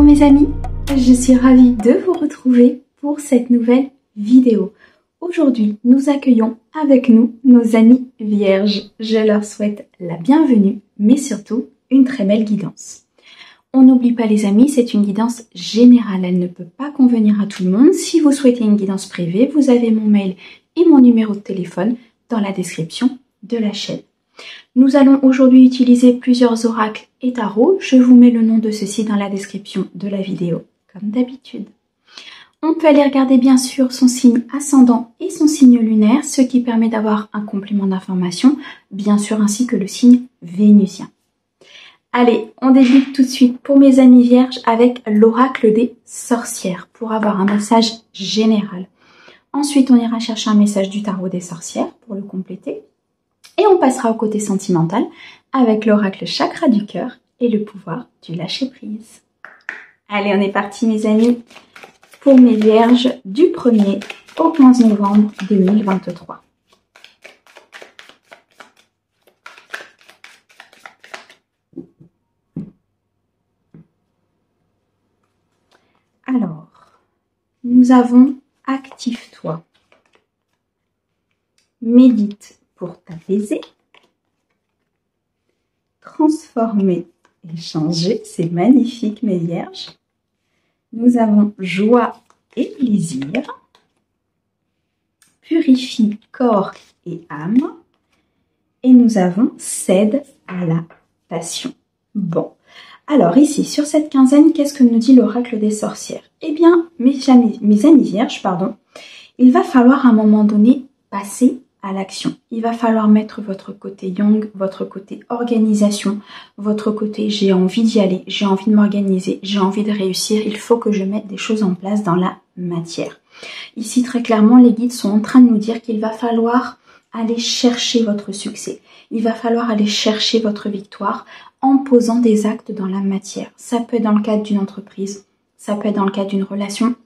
mes amis, je suis ravie de vous retrouver pour cette nouvelle vidéo. Aujourd'hui, nous accueillons avec nous nos amis vierges. Je leur souhaite la bienvenue, mais surtout une très belle guidance. On n'oublie pas les amis, c'est une guidance générale, elle ne peut pas convenir à tout le monde. Si vous souhaitez une guidance privée, vous avez mon mail et mon numéro de téléphone dans la description de la chaîne. Nous allons aujourd'hui utiliser plusieurs oracles et tarots. Je vous mets le nom de ceux-ci dans la description de la vidéo, comme d'habitude. On peut aller regarder bien sûr son signe ascendant et son signe lunaire, ce qui permet d'avoir un complément d'information, bien sûr ainsi que le signe vénusien. Allez, on débute tout de suite pour mes amis vierges avec l'oracle des sorcières, pour avoir un message général. Ensuite, on ira chercher un message du tarot des sorcières pour le compléter. Et on passera au côté sentimental avec l'oracle chakra du cœur et le pouvoir du lâcher-prise. Allez, on est parti mes amis pour mes vierges du 1er au 15 novembre 2023. Alors, nous avons active-toi, médite pour t'apaiser, transformer et changer, c'est magnifique mes vierges. Nous avons joie et plaisir, purifie corps et âme, et nous avons cède à la passion. Bon, alors ici sur cette quinzaine, qu'est-ce que nous dit l'oracle des sorcières? Eh bien, mes amis vierges, il va falloir à un moment donné passer à l'action. Il va falloir mettre votre côté yang, votre côté organisation, votre côté j'ai envie d'y aller, j'ai envie de m'organiser, j'ai envie de réussir, il faut que je mette des choses en place dans la matière. Ici très clairement les guides sont en train de nous dire qu'il va falloir aller chercher votre succès, il va falloir aller chercher votre victoire en posant des actes dans la matière. Ça peut être dans le cadre d'une entreprise, ça peut être dans le cadre d'une relation,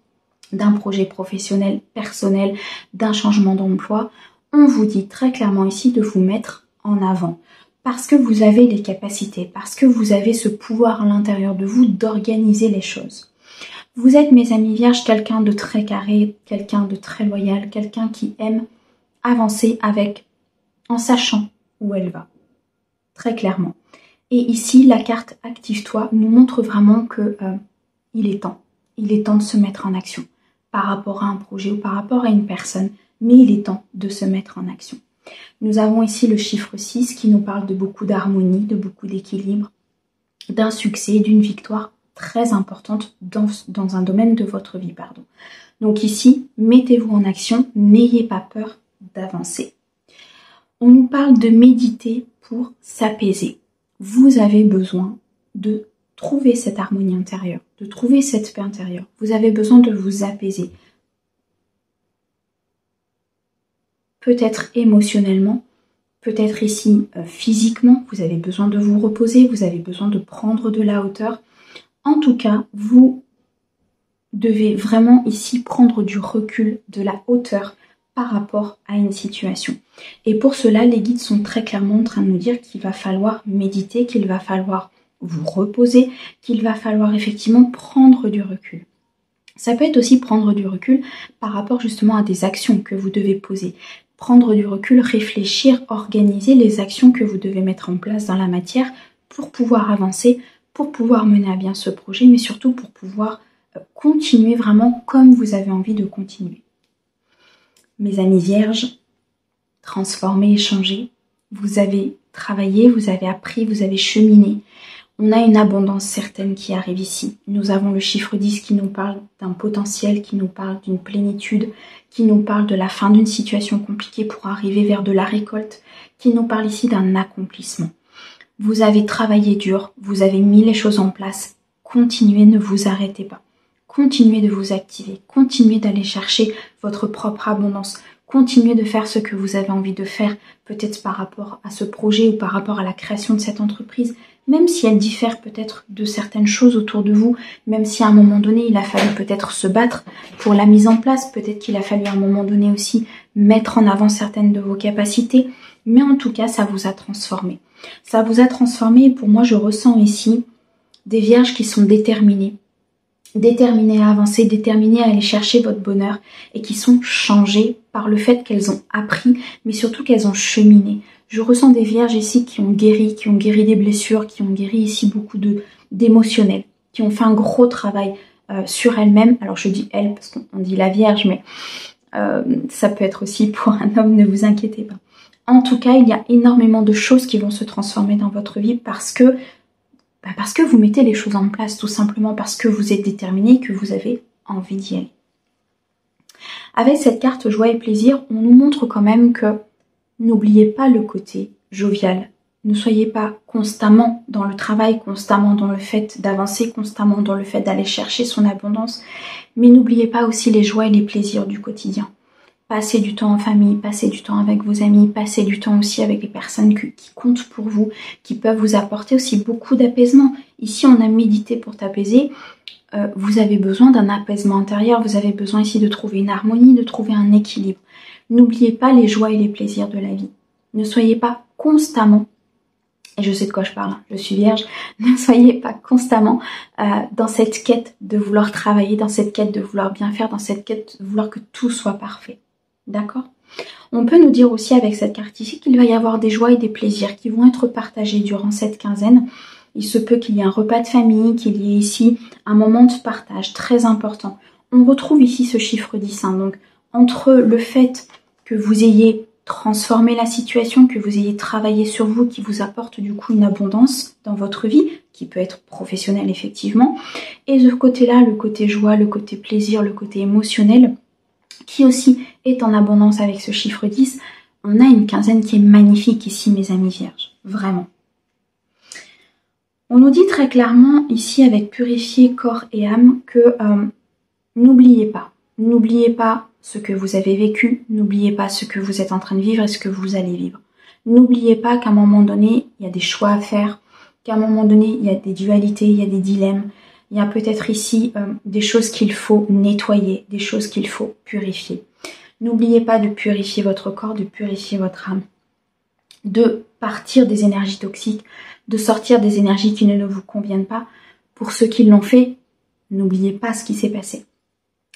d'un projet professionnel, personnel, d'un changement d'emploi. On vous dit très clairement ici de vous mettre en avant parce que vous avez les capacités, parce que vous avez ce pouvoir à l'intérieur de vous d'organiser les choses. Vous êtes, mes amis vierges, quelqu'un de très carré, quelqu'un de très loyal, quelqu'un qui aime avancer en sachant où elle va, très clairement. Et ici, la carte Active-toi nous montre vraiment que il est temps de se mettre en action par rapport à un projet ou par rapport à une personne. Mais il est temps de se mettre en action. Nous avons ici le chiffre 6 qui nous parle de beaucoup d'harmonie, de beaucoup d'équilibre, d'un succès, d'une victoire très importante dans un domaine de votre vie. Donc ici, mettez-vous en action, n'ayez pas peur d'avancer. On nous parle de méditer pour s'apaiser. Vous avez besoin de trouver cette harmonie intérieure, de trouver cette paix intérieure. Vous avez besoin de vous apaiser. Peut-être émotionnellement, peut-être ici physiquement, vous avez besoin de vous reposer, vous avez besoin de prendre de la hauteur. En tout cas, vous devez vraiment ici prendre du recul, de la hauteur par rapport à une situation. Et pour cela, les guides sont très clairement en train de nous dire qu'il va falloir méditer, qu'il va falloir vous reposer, qu'il va falloir effectivement prendre du recul. Ça peut être aussi prendre du recul par rapport justement à des actions que vous devez poser. Prendre du recul, réfléchir, organiser les actions que vous devez mettre en place dans la matière pour pouvoir avancer, pour pouvoir mener à bien ce projet, mais surtout pour pouvoir continuer vraiment comme vous avez envie de continuer. Mes amis vierges, transformer et changer, vous avez travaillé, vous avez appris, vous avez cheminé. On a une abondance certaine qui arrive ici. Nous avons le chiffre 10 qui nous parle d'un potentiel, qui nous parle d'une plénitude, qui nous parle de la fin d'une situation compliquée pour arriver vers de la récolte, qui nous parle ici d'un accomplissement. Vous avez travaillé dur, vous avez mis les choses en place. Continuez, ne vous arrêtez pas. Continuez de vous activer, continuez d'aller chercher votre propre abondance. Continuez de faire ce que vous avez envie de faire, peut-être par rapport à ce projet ou par rapport à la création de cette entreprise, même si elle diffère peut-être de certaines choses autour de vous, même si à un moment donné, il a fallu peut-être se battre pour la mise en place, peut-être qu'il a fallu à un moment donné aussi mettre en avant certaines de vos capacités, mais en tout cas, ça vous a transformé. Ça vous a transformé et pour moi, je ressens ici des vierges qui sont déterminées, déterminées à avancer, déterminées à aller chercher votre bonheur et qui sont changées par le fait qu'elles ont appris, mais surtout qu'elles ont cheminé. Je ressens des vierges ici qui ont guéri des blessures, qui ont guéri ici beaucoup d'émotionnel, qui ont fait un gros travail sur elles-mêmes. Alors je dis elles parce qu'on dit la vierge, mais ça peut être aussi pour un homme, ne vous inquiétez pas. En tout cas, il y a énormément de choses qui vont se transformer dans votre vie parce que vous mettez les choses en place, tout simplement parce que vous êtes déterminé, que vous avez envie d'y aller. Avec cette carte joie et plaisir, on nous montre quand même que n'oubliez pas le côté jovial. Ne soyez pas constamment dans le travail, constamment dans le fait d'avancer, constamment dans le fait d'aller chercher son abondance, mais n'oubliez pas aussi les joies et les plaisirs du quotidien. Passez du temps en famille, passez du temps avec vos amis, passez du temps aussi avec les personnes qui comptent pour vous, qui peuvent vous apporter aussi beaucoup d'apaisement. Ici, on a médité pour t'apaiser. Vous avez besoin d'un apaisement intérieur, vous avez besoin ici de trouver une harmonie, de trouver un équilibre. N'oubliez pas les joies et les plaisirs de la vie. Ne soyez pas constamment, et je sais de quoi je parle, je suis vierge, ne soyez pas constamment dans cette quête de vouloir travailler, dans cette quête de vouloir bien faire, dans cette quête de vouloir que tout soit parfait. D'accord? On peut nous dire aussi avec cette carte ici qu'il va y avoir des joies et des plaisirs qui vont être partagés durant cette quinzaine. Il se peut qu'il y ait un repas de famille, qu'il y ait ici un moment de partage très important. On retrouve ici ce chiffre 10. Donc, entre le fait que vous ayez transformé la situation, que vous ayez travaillé sur vous, qui vous apporte du coup une abondance dans votre vie, qui peut être professionnelle effectivement, et de ce côté-là, le côté joie, le côté plaisir, le côté émotionnel, qui aussi est en abondance avec ce chiffre 10, on a une quinzaine qui est magnifique ici, mes amis vierges, vraiment. On nous dit très clairement ici avec purifier corps et âme que n'oubliez pas ce que vous avez vécu, n'oubliez pas ce que vous êtes en train de vivre et ce que vous allez vivre. N'oubliez pas qu'à un moment donné, il y a des choix à faire, qu'à un moment donné, il y a des dualités, il y a des dilemmes, il y a peut-être ici des choses qu'il faut nettoyer, des choses qu'il faut purifier. N'oubliez pas de purifier votre corps, de purifier votre âme, de partir des énergies toxiques, de sortir des énergies qui ne vous conviennent pas. Pour ceux qui l'ont fait, n'oubliez pas ce qui s'est passé.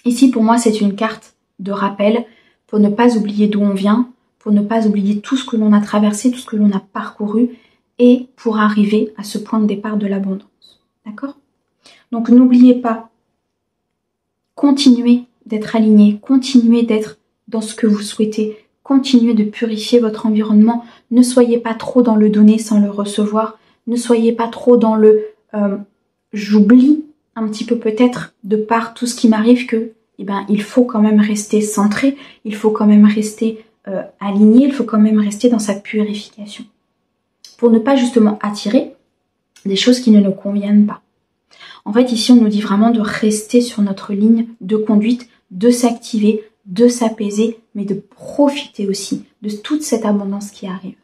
Ici, pour moi, c'est une carte de rappel pour ne pas oublier d'où on vient, pour ne pas oublier tout ce que l'on a traversé, tout ce que l'on a parcouru et pour arriver à ce point de départ de l'abondance. D'accord ? Donc, n'oubliez pas, continuez d'être aligné, continuez d'être dans ce que vous souhaitez, continuez de purifier votre environnement, ne soyez pas trop dans le donner sans le recevoir, ne soyez pas trop dans le j'oublie un petit peu peut-être de par tout ce qui m'arrive que il faut quand même rester centré, il faut quand même rester aligné, il faut quand même rester dans sa purification pour ne pas justement attirer des choses qui ne nous conviennent pas. En fait, ici, on nous dit vraiment de rester sur notre ligne de conduite, de s'activer, de s'apaiser, mais de profiter aussi de toute cette abondance qui arrive.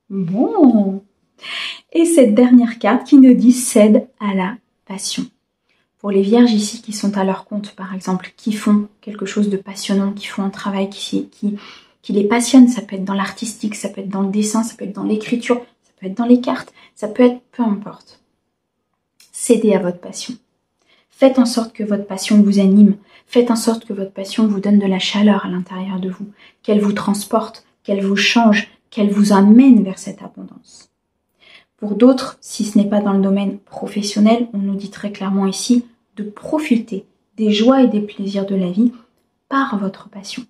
Bon. Et cette dernière carte qui nous dit cède à la passion. Pour les vierges ici qui sont à leur compte, par exemple, qui font quelque chose de passionnant, qui font un travail qui les passionne, ça peut être dans l'artistique, ça peut être dans le dessin, ça peut être dans l'écriture, ça peut être dans les cartes, ça peut être peu importe. Cédez à votre passion. Faites en sorte que votre passion vous anime. Faites en sorte que votre passion vous donne de la chaleur à l'intérieur de vous, qu'elle vous transporte, qu'elle vous change, qu'elle vous amène vers cette abondance. Pour d'autres, si ce n'est pas dans le domaine professionnel, on nous dit très clairement ici de profiter des joies et des plaisirs de la vie par votre passion.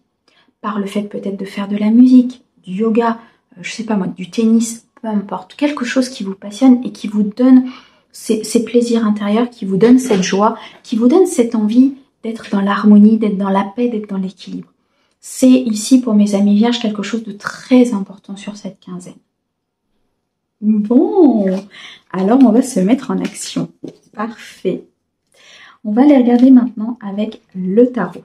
Par le fait peut-être de faire de la musique, du yoga, je sais pas moi, du tennis, peu importe. Quelque chose qui vous passionne et qui vous donne ces plaisirs intérieurs, qui vous donne cette joie, qui vous donne cette envie d'être dans l'harmonie, d'être dans la paix, d'être dans l'équilibre. C'est ici pour mes amis vierges quelque chose de très important sur cette quinzaine. Bon, alors on va se mettre en action. Parfait. On va les regarder maintenant avec le tarot.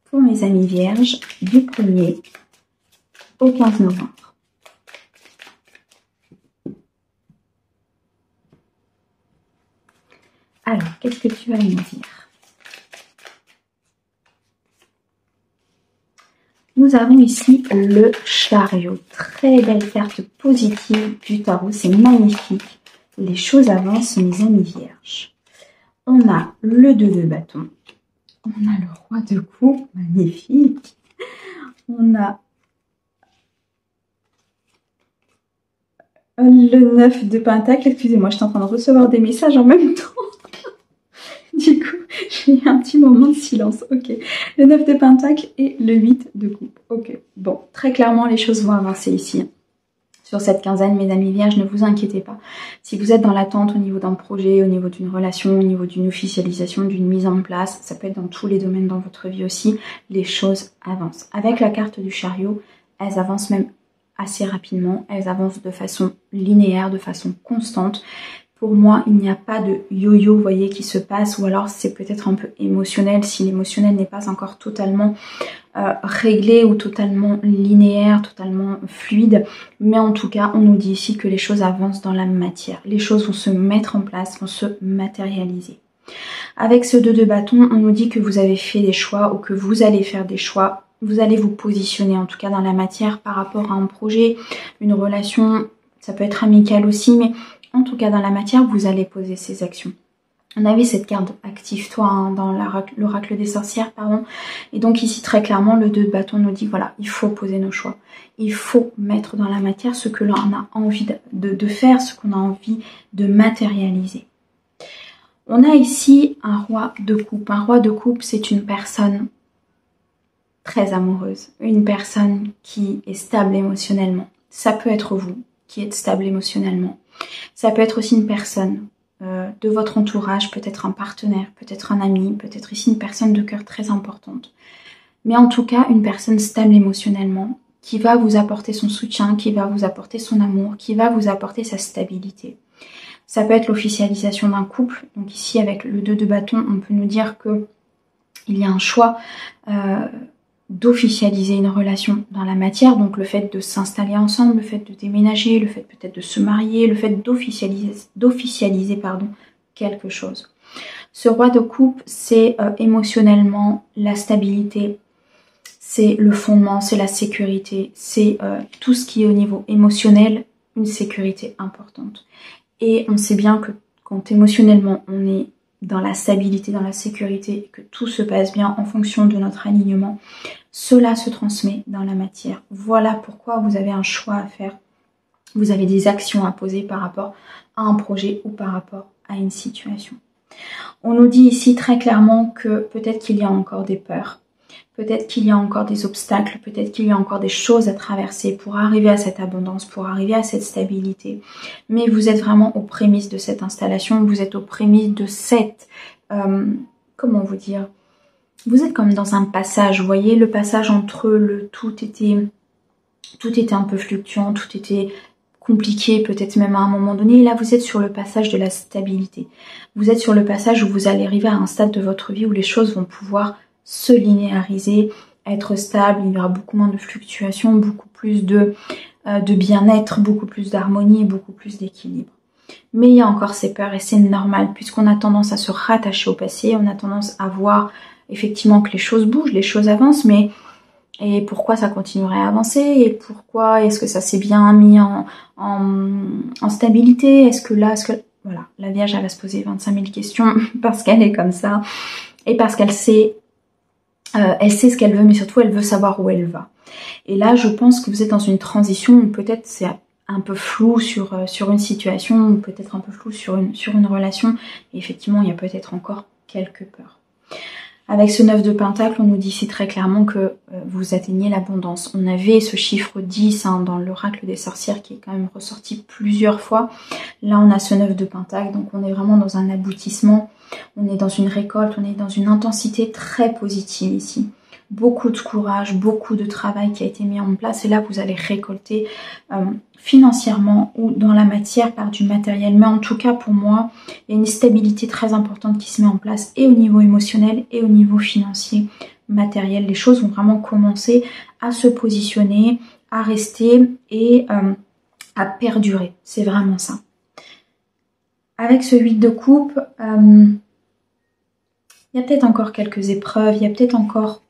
Pour mes amis vierges, du 1er au 15 novembre. Alors, qu'est-ce que tu vas nous dire? Nous avons ici le chariot. Très belle carte positive du tarot. C'est magnifique. Les choses avancent, mes amis vierges. On a le 2 de bâton. On a le roi de coupe, magnifique. On a le 9 de pentacle. Excusez-moi, je suis en train de recevoir des messages en même temps. Du coup, j'ai eu un petit moment de silence. Ok. Le 9 de pentacle et le 8 de coupe. Ok. Bon, très clairement, les choses vont avancer ici. Sur cette quinzaine, mes amis vierges, ne vous inquiétez pas. Si vous êtes dans l'attente au niveau d'un projet, au niveau d'une relation, au niveau d'une officialisation, d'une mise en place, ça peut être dans tous les domaines dans votre vie aussi, les choses avancent. Avec la carte du chariot, elles avancent même assez rapidement, elles avancent de façon linéaire, de façon constante. Pour moi, il n'y a pas de yo-yo, vous voyez, qui se passe, ou alors c'est peut-être un peu émotionnel, si l'émotionnel n'est pas encore totalement réglé ou totalement linéaire, totalement fluide. Mais en tout cas, on nous dit ici que les choses avancent dans la matière. Les choses vont se mettre en place, vont se matérialiser. Avec ce 2 de bâton, on nous dit que vous avez fait des choix ou que vous allez faire des choix. Vous allez vous positionner en tout cas dans la matière par rapport à un projet, une relation, ça peut être amical aussi, mais en tout cas dans la matière, vous allez poser ces actions. On avait cette carte active-toi hein, dans l'oracle des sorcières, pardon. Et donc ici, très clairement, le 2 de bâton nous dit, voilà, il faut poser nos choix. Il faut mettre dans la matière ce que l'on a envie de faire, ce qu'on a envie de matérialiser. On a ici un roi de coupe. Un roi de coupe, c'est une personne très amoureuse. Une personne qui est stable émotionnellement. Ça peut être vous qui êtes stable émotionnellement. Ça peut être aussi une personne de votre entourage, peut-être un partenaire, peut-être un ami, peut-être ici une personne de cœur très importante. Mais en tout cas, une personne stable émotionnellement, qui va vous apporter son soutien, qui va vous apporter son amour, qui va vous apporter sa stabilité. Ça peut être l'officialisation d'un couple. Donc ici, avec le 2 de bâton, on peut nous dire que il y a un choix d'officialiser une relation dans la matière, donc le fait de s'installer ensemble, le fait de déménager, le fait peut-être de se marier, le fait d'officialiser quelque chose. Ce roi de coupe, c'est émotionnellement la stabilité, c'est le fondement, c'est la sécurité, c'est tout ce qui est au niveau émotionnel, une sécurité importante. Et on sait bien que quand émotionnellement on est dans la stabilité, dans la sécurité, que tout se passe bien en fonction de notre alignement, cela se transmet dans la matière. Voilà pourquoi vous avez un choix à faire. Vous avez des actions à poser par rapport à un projet ou par rapport à une situation. On nous dit ici très clairement que peut-être qu'il y a encore des peurs, peut-être qu'il y a encore des obstacles, peut-être qu'il y a encore des choses à traverser pour arriver à cette abondance, pour arriver à cette stabilité. Mais vous êtes vraiment aux prémices de cette installation, vous êtes aux prémices de cette... comment vous dire ? Vous êtes comme dans un passage, vous voyez, le passage entre le tout était un peu fluctuant, tout était compliqué, peut-être même à un moment donné. Et là, vous êtes sur le passage de la stabilité. Vous êtes sur le passage où vous allez arriver à un stade de votre vie où les choses vont pouvoir se linéariser, être stable, il y aura beaucoup moins de fluctuations, beaucoup plus de bien-être, beaucoup plus d'harmonie et beaucoup plus d'équilibre. Mais il y a encore ces peurs et c'est normal puisqu'on a tendance à se rattacher au passé, on a tendance à voir effectivement que les choses bougent, les choses avancent, mais et pourquoi ça continuerait à avancer et pourquoi est-ce que ça s'est bien mis en stabilité, est-ce que voilà, la Vierge elle va se poser 25 000 questions parce qu'elle est comme ça et parce qu'elle sait ce qu'elle veut, mais surtout elle veut savoir où elle va. Et là je pense que vous êtes dans une transition où peut-être c'est un peu flou sur une situation ou peut-être un peu flou sur une relation et effectivement il y a peut-être encore quelques peurs. Avec ce 9 de pentacle, on nous dit ici très clairement que vous atteignez l'abondance. On avait ce chiffre 10 dans l'oracle des sorcières qui est quand même ressorti plusieurs fois. Là, on a ce 9 de pentacle, donc on est vraiment dans un aboutissement. On est dans une récolte, on est dans une intensité très positive ici. Beaucoup de courage, beaucoup de travail qui a été mis en place. Et là, vous allez récolter financièrement ou dans la matière par du matériel. Mais en tout cas, pour moi, il y a une stabilité très importante qui se met en place et au niveau émotionnel et au niveau financier, matériel. Les choses vont vraiment commencer à se positionner, à rester et à perdurer. C'est vraiment ça. Avec ce 8 de coupe, il y a peut-être encore quelques épreuves, il y a peut-être encore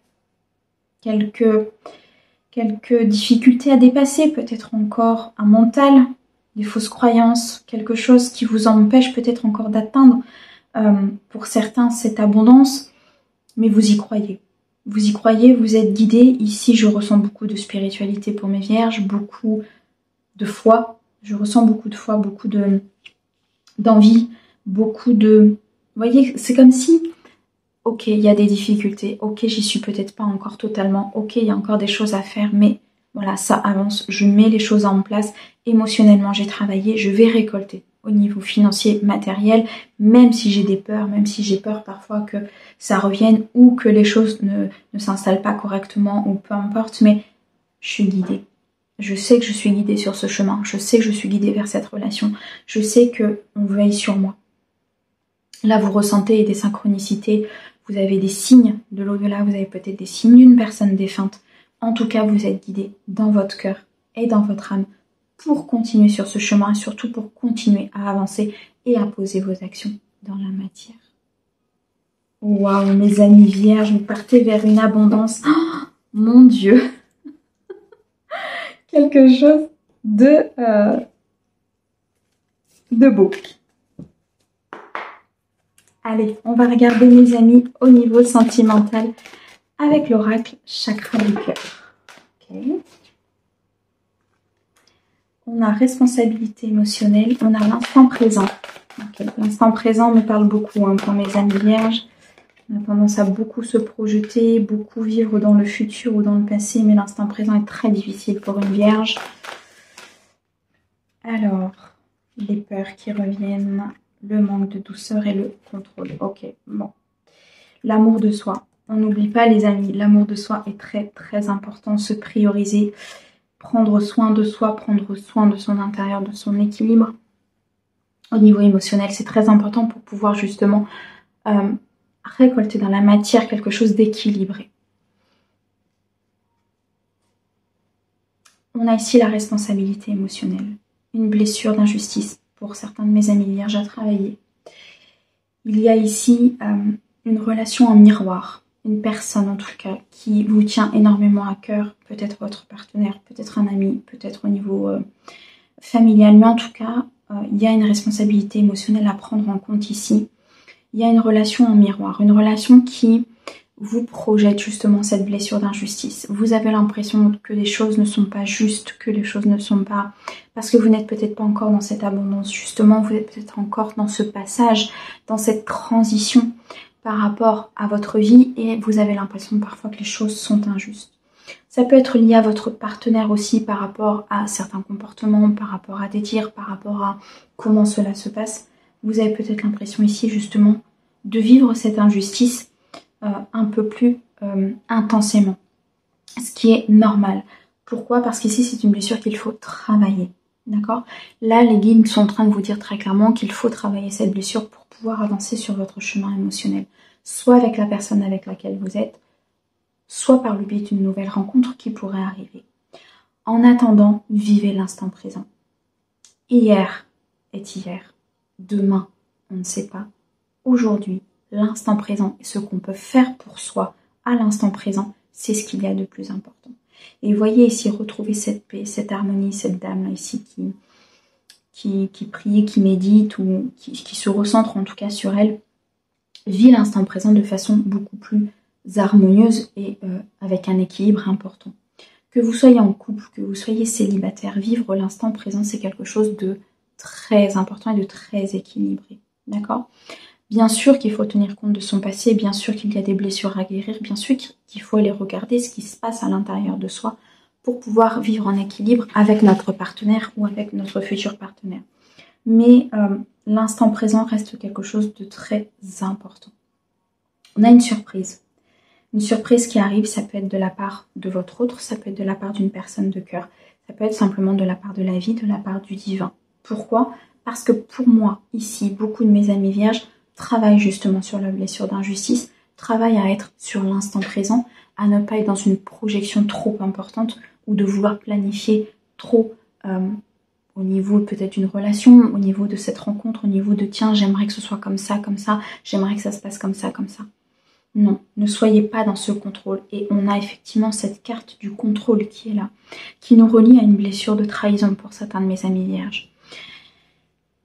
quelques difficultés à dépasser, peut-être encore un mental, des fausses croyances, quelque chose qui vous empêche peut-être encore d'atteindre pour certains cette abondance, mais vous y croyez. Vous y croyez, vous êtes guidés. Ici, je ressens beaucoup de spiritualité pour mes vierges, beaucoup de foi. Je ressens beaucoup de foi, beaucoup d'envie, beaucoup de... Vous voyez, c'est comme si, ok, il y a des difficultés, ok, j'y suis peut-être pas encore totalement, ok, il y a encore des choses à faire, mais voilà, ça avance, je mets les choses en place, émotionnellement j'ai travaillé, je vais récolter au niveau financier, matériel, même si j'ai des peurs, même si j'ai peur parfois que ça revienne ou que les choses ne s'installent pas correctement ou peu importe, mais je suis guidée. Je sais que je suis guidée sur ce chemin, je sais que je suis guidée vers cette relation, je sais qu'on veille sur moi. Là, vous ressentez des synchronicités, vous avez des signes de l'au-delà, vous avez peut-être des signes d'une personne défunte. En tout cas, vous êtes guidé dans votre cœur et dans votre âme pour continuer sur ce chemin et surtout pour continuer à avancer et à poser vos actions dans la matière. Waouh, mes amis vierges, vous partez vers une abondance. Oh, mon Dieu! Quelque chose de beau. Allez, on va regarder mes amis au niveau sentimental avec l'oracle chakra du cœur. Okay. On a responsabilité émotionnelle, on a l'instant présent. Okay. L'instant présent me parle beaucoup pour mes amis vierges. On a tendance à beaucoup se projeter, beaucoup vivre dans le futur ou dans le passé, mais l'instant présent est très difficile pour une vierge. Alors, les peurs qui reviennent, le manque de douceur et le contrôle. Ok, bon. L'amour de soi. On n'oublie pas les amis, l'amour de soi est très très important. Se prioriser, prendre soin de soi, prendre soin de son intérieur, de son équilibre. Au niveau émotionnel, c'est très important pour pouvoir justement récolter dans la matière quelque chose d'équilibré. On a ici la responsabilité émotionnelle. Une blessure d'injustice pour certains de mes amis vierges à travailler. Il y a ici une relation en miroir, une personne en tout cas qui vous tient énormément à cœur, peut-être votre partenaire, peut-être un ami, peut-être au niveau familial, mais en tout cas, il y a une responsabilité émotionnelle à prendre en compte ici. Il y a une relation en miroir, une relation qui vous projette justement cette blessure d'injustice. Vous avez l'impression que les choses ne sont pas justes, que les choses ne sont pas... Parce que vous n'êtes peut-être pas encore dans cette abondance, justement, vous êtes peut-être encore dans ce passage, dans cette transition par rapport à votre vie et vous avez l'impression parfois que les choses sont injustes. Ça peut être lié à votre partenaire aussi par rapport à certains comportements, par rapport à des tirs, par rapport à comment cela se passe. Vous avez peut-être l'impression ici justement de vivre cette injustice un peu plus intensément, ce qui est normal. Pourquoi? Parce qu'ici c'est une blessure qu'il faut travailler, d'accord? Là les guides sont en train de vous dire très clairement qu'il faut travailler cette blessure pour pouvoir avancer sur votre chemin émotionnel, soit avec la personne avec laquelle vous êtes, soit par le biais d'une nouvelle rencontre qui pourrait arriver. En attendant, vivez l'instant présent. Hier est hier, demain on ne sait pas, aujourd'hui l'instant présent et ce qu'on peut faire pour soi à l'instant présent, c'est ce qu'il y a de plus important. Et voyez ici retrouver cette paix, cette harmonie, cette dame là ici qui prie, qui médite ou qui se recentre en tout cas sur elle, vit l'instant présent de façon beaucoup plus harmonieuse et avec un équilibre important. Que vous soyez en couple, que vous soyez célibataire, vivre l'instant présent c'est quelque chose de très important et de très équilibré. D'accord ? Bien sûr qu'il faut tenir compte de son passé, bien sûr qu'il y a des blessures à guérir, bien sûr qu'il faut aller regarder ce qui se passe à l'intérieur de soi pour pouvoir vivre en équilibre avec notre partenaire ou avec notre futur partenaire. Mais l'instant présent reste quelque chose de très important. On a une surprise. Une surprise qui arrive, ça peut être de la part de votre autre, ça peut être de la part d'une personne de cœur, ça peut être simplement de la part de la vie, de la part du divin. Pourquoi? Parce que pour moi, ici, beaucoup de mes amis vierges travaillent justement sur la blessure d'injustice, travaillent à être sur l'instant présent, à ne pas être dans une projection trop importante ou de vouloir planifier trop au niveau peut-être d'une relation, au niveau de cette rencontre, au niveau de tiens, j'aimerais que ce soit comme ça, j'aimerais que ça se passe comme ça. Non, ne soyez pas dans ce contrôle. Et on a effectivement cette carte du contrôle qui est là, qui nous relie à une blessure de trahison pour certains de mes amis vierges.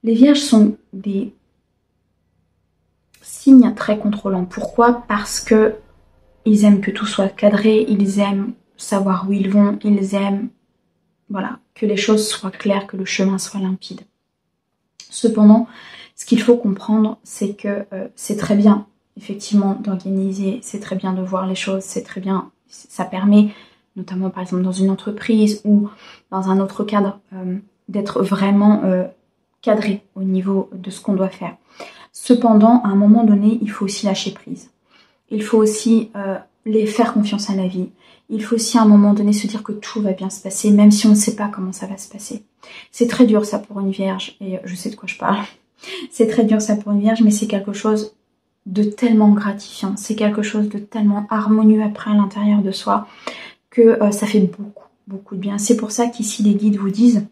Les vierges sont des signe très contrôlant. Pourquoi? Parce que ils aiment que tout soit cadré, ils aiment savoir où ils vont, ils aiment voilà, que les choses soient claires, que le chemin soit limpide. Cependant, ce qu'il faut comprendre, c'est que c'est très bien, effectivement, d'organiser, c'est très bien de voir les choses, c'est très bien, ça permet, notamment par exemple dans une entreprise ou dans un autre cadre, d'être vraiment cadré au niveau de ce qu'on doit faire. Cependant, à un moment donné, il faut aussi lâcher prise. Il faut aussi les faire confiance à la vie. Il faut aussi à un moment donné se dire que tout va bien se passer, même si on ne sait pas comment ça va se passer. C'est très dur ça pour une vierge, et je sais de quoi je parle. C'est très dur ça pour une vierge, mais c'est quelque chose de tellement gratifiant, c'est quelque chose de tellement harmonieux après à l'intérieur de soi, que ça fait beaucoup, beaucoup de bien. C'est pour ça qu'ici les guides vous disent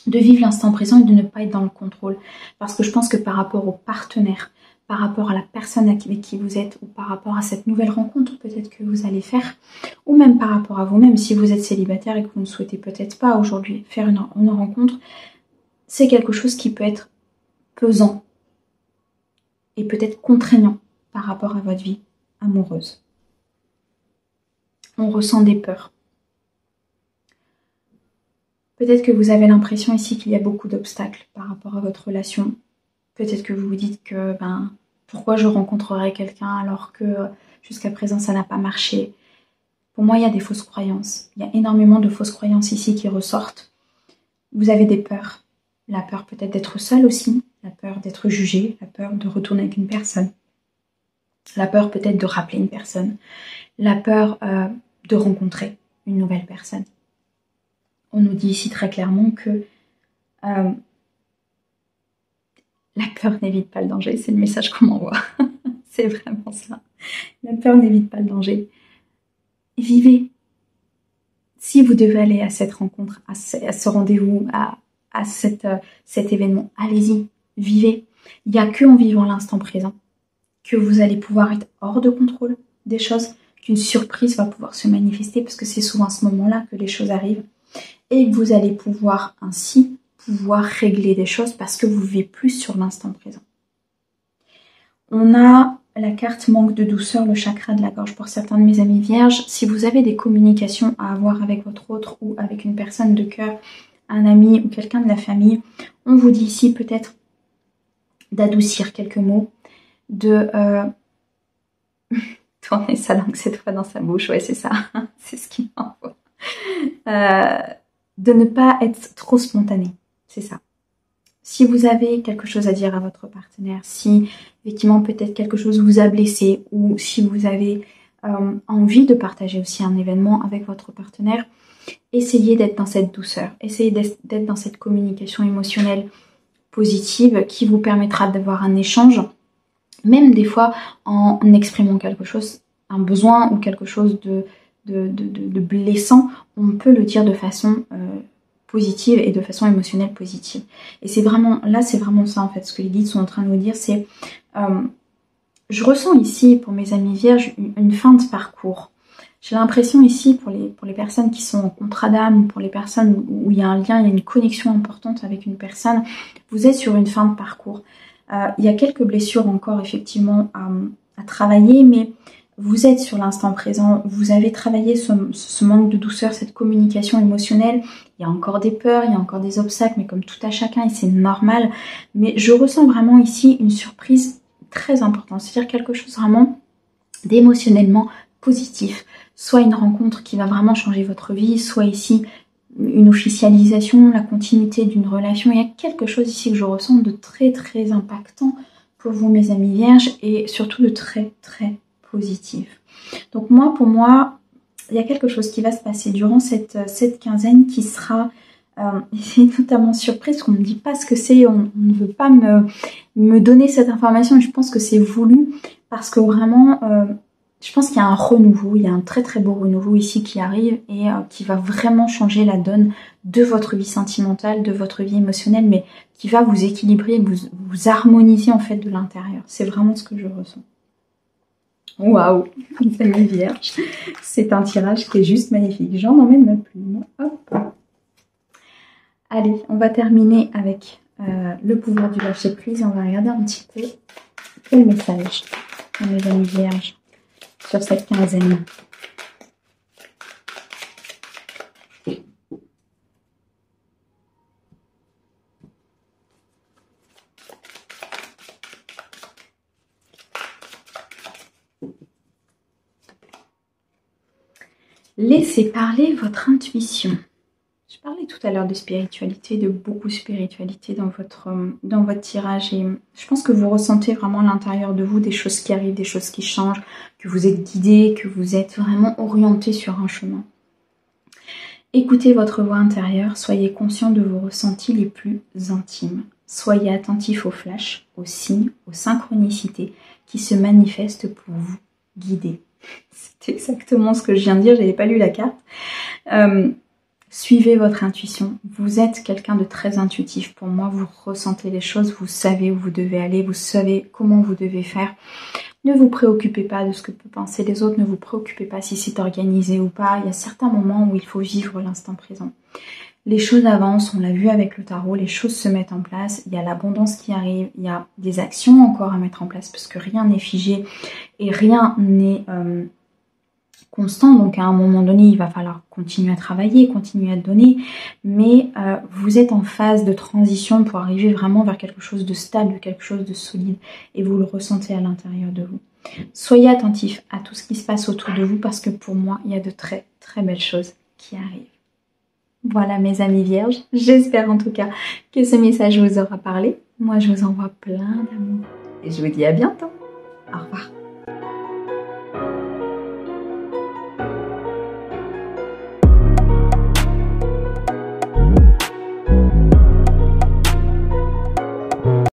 de vivre l'instant présent et de ne pas être dans le contrôle. Parce que je pense que par rapport au partenaire, par rapport à la personne avec qui vous êtes, ou par rapport à cette nouvelle rencontre peut-être que vous allez faire, ou même par rapport à vous-même, si vous êtes célibataire et que vous ne souhaitez peut-être pas aujourd'hui faire une rencontre, c'est quelque chose qui peut être pesant et peut-être contraignant par rapport à votre vie amoureuse. On ressent des peurs. Peut-être que vous avez l'impression ici qu'il y a beaucoup d'obstacles par rapport à votre relation. Peut-être que vous vous dites que pourquoi je rencontrerais quelqu'un alors que jusqu'à présent ça n'a pas marché. Pour moi, il y a des fausses croyances. Il y a énormément de fausses croyances ici qui ressortent. Vous avez des peurs. La peur peut-être d'être seul aussi, la peur d'être jugé, la peur de retourner avec une personne, la peur peut-être de rappeler une personne, la peur de rencontrer une nouvelle personne. On nous dit ici très clairement que la peur n'évite pas le danger, c'est le message qu'on m'envoie. C'est vraiment ça. La peur n'évite pas le danger. Vivez. Si vous devez aller à cette rencontre, à ce rendez-vous, à cet événement, allez-y, vivez. Il n'y a qu'en vivant l'instant présent que vous allez pouvoir être hors de contrôle des choses, qu'une surprise va pouvoir se manifester, parce que c'est souvent à ce moment-là que les choses arrivent, et que vous allez pouvoir ainsi régler des choses parce que vous vivez plus sur l'instant présent. On a la carte manque de douceur, le chakra de la gorge pour certains de mes amis vierges. Si vous avez des communications à avoir avec votre autre ou avec une personne de cœur, un ami ou quelqu'un de la famille, on vous dit ici peut-être d'adoucir quelques mots, de tourner sa langue cette fois dans sa bouche, ouais c'est ça, c'est ce qui m'envoie. De ne pas être trop spontané, c'est ça. Si vous avez quelque chose à dire à votre partenaire, si effectivement peut-être quelque chose vous a blessé, ou si vous avez envie de partager aussi un événement avec votre partenaire, essayez d'être dans cette douceur, essayez d'être dans cette communication émotionnelle positive qui vous permettra d'avoir un échange, même des fois en exprimant quelque chose, un besoin ou quelque chose de blessant, on peut le dire de façon positive et de façon émotionnelle positive. Et c'est vraiment ça en fait, ce que les guides sont en train de nous dire, c'est je ressens ici pour mes amis vierges une fin de parcours. J'ai l'impression ici pour les personnes qui sont en contrat d'âme, ou pour les personnes où il y a un lien, il y a une connexion importante avec une personne, vous êtes sur une fin de parcours. Il y a quelques blessures encore effectivement à travailler, mais vous êtes sur l'instant présent, vous avez travaillé ce manque de douceur, cette communication émotionnelle. Il y a encore des peurs, il y a encore des obstacles, mais comme tout à chacun, et c'est normal. Mais je ressens vraiment ici une surprise très importante, c'est-à-dire quelque chose vraiment d'émotionnellement positif. Soit une rencontre qui va vraiment changer votre vie, soit ici une officialisation, la continuité d'une relation. Il y a quelque chose ici que je ressens de très très impactant pour vous mes amis vierges, et surtout de très très positif. Donc pour moi, il y a quelque chose qui va se passer durant cette quinzaine qui sera notamment surprise, parce qu'on ne me dit pas ce que c'est, on ne veut pas me donner cette information, et je pense que c'est voulu, parce que vraiment, je pense qu'il y a un renouveau, il y a un très très beau renouveau ici qui arrive, et qui va vraiment changer la donne de votre vie sentimentale, de votre vie émotionnelle, mais qui va vous équilibrer, vous harmoniser en fait de l'intérieur. C'est vraiment ce que je ressens. Waouh, mes amis vierges, c'est un tirage qui est juste magnifique. J'en emmène ma plume. Hop. Allez, on va terminer avec le pouvoir du lâcher prise. On va regarder un petit peu Quel message pour mes amis vierges sur cette quinzaine? Laissez parler votre intuition. Je parlais tout à l'heure de spiritualité, de beaucoup de spiritualité dans votre tirage. Et je pense que vous ressentez vraiment à l'intérieur de vous des choses qui arrivent, des choses qui changent, que vous êtes guidé, que vous êtes vraiment orienté sur un chemin. Écoutez votre voix intérieure, soyez conscient de vos ressentis les plus intimes. Soyez attentif aux flashs, aux signes, aux synchronicités qui se manifestent pour vous guider. C'est exactement ce que je viens de dire, je n'avais pas lu la carte. Suivez votre intuition. Vous êtes quelqu'un de très intuitif. Pour moi, vous ressentez les choses, vous savez où vous devez aller, vous savez comment vous devez faire. Ne vous préoccupez pas de ce que peuvent penser les autres, ne vous préoccupez pas si c'est organisé ou pas. Il y a certains moments où il faut vivre l'instant présent. Les choses avancent, on l'a vu avec le tarot, les choses se mettent en place, il y a l'abondance qui arrive, il y a des actions encore à mettre en place parce que rien n'est figé et rien n'est constant. Donc à un moment donné, il va falloir continuer à travailler, continuer à donner, mais vous êtes en phase de transition pour arriver vraiment vers quelque chose de stable, quelque chose de solide et vous le ressentez à l'intérieur de vous. Soyez attentifs à tout ce qui se passe autour de vous parce que pour moi, il y a de très très belles choses qui arrivent. Voilà mes amis vierges, j'espère en tout cas que ce message vous aura parlé. Moi je vous envoie plein d'amour et je vous dis à bientôt. Au revoir.